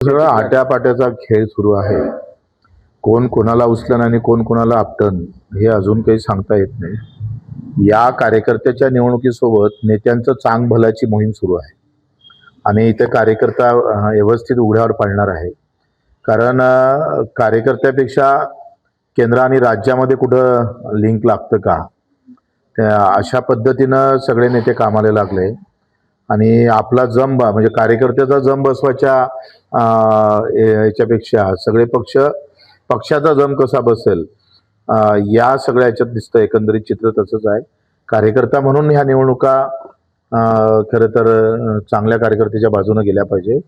सगळा आट्यापाट्याचा खेळ सुरू आहे. कोण कोणाला उचलन आणि कोण कोणाला आपटन हे अजून काही सांगता येत नाही. या कार्यकर्त्याच्या निवडणुकीसोबत नेत्यांचं चांग भल्याची मोहीम सुरू आहे आणि इथे कार्यकर्ता व्यवस्थित उघड्यावर पाडणार आहे. कारण कार्यकर्त्यापेक्षा केंद्र आणि राज्यामध्ये कुठं लिंक लागतं का, अशा पद्धतीनं सगळे नेते कामाला लागले आणि आपला जम म्हणजे कार्यकर्त्याचा जम बसवायच्या याच्यापेक्षा सगळे पक्षाचा जम कसा बसेल या सगळ्या याच्यात दिसतं. एकंदरीत चित्र तसंच आहे. कार्यकर्ता म्हणून ह्या निवडणुका खरं तर चांगल्या कार्यकर्त्याच्या बाजूने गेल्या पाहिजे.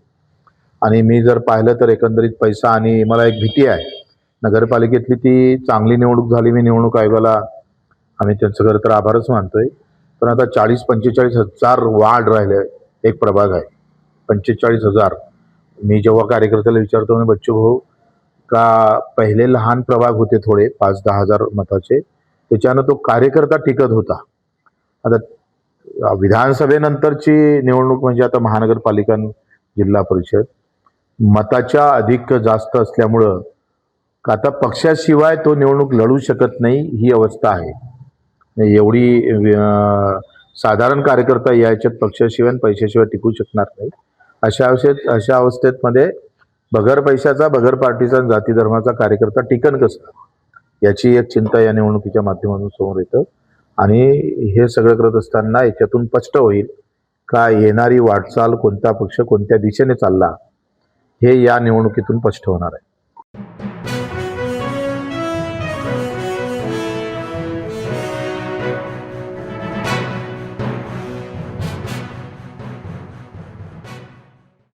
आणि मी जर पाहिलं तर एकंदरीत पैसा आणि मला एक भीती आहे, नगरपालिकेतली ती चांगली निवडणूक झाली. मी निवडणूक आयोगाला आम्ही त्यांचं खरं तर आभारच मानतोय. पण आता 40-45 हजार वाढ राहिले. एक प्रभाग आहे 45,000. मी जेव्हा कार्यकर्त्याला विचारतो म्हणजे बच्चू भाऊ का पहिले लहान प्रभाग होते थोडे 5-10 हजार मताचे, त्याच्यानं तो कार्यकर्ता टिकत होता. आता विधानसभेनंतरची निवडणूक म्हणजे आता महानगरपालिका जिल्हा परिषद मताच्या अधिक जास्त असल्यामुळं आता पक्षाशिवाय तो निवडणूक लढू शकत नाही ही अवस्था आहे. एवढी साधारण कार्यकर्ता याच्यात पक्षाशिवाय पैशाशिवाय टिकू शकणार नाही. अशा अवस्थेमध्ये बगर पैशाचा बगर पार्टीचा जाती धर्माचा कार्यकर्ता टिकन कसं याची एक चिंता या निवडणुकीच्या माध्यमातून समोर येतं. आणि हे सगळं करत असताना याच्यातून स्पष्ट होईल का येणारी वाटचाल कोणता पक्ष कोणत्या दिशेने चालला हे या निवडणुकीतून स्पष्ट होणार आहे.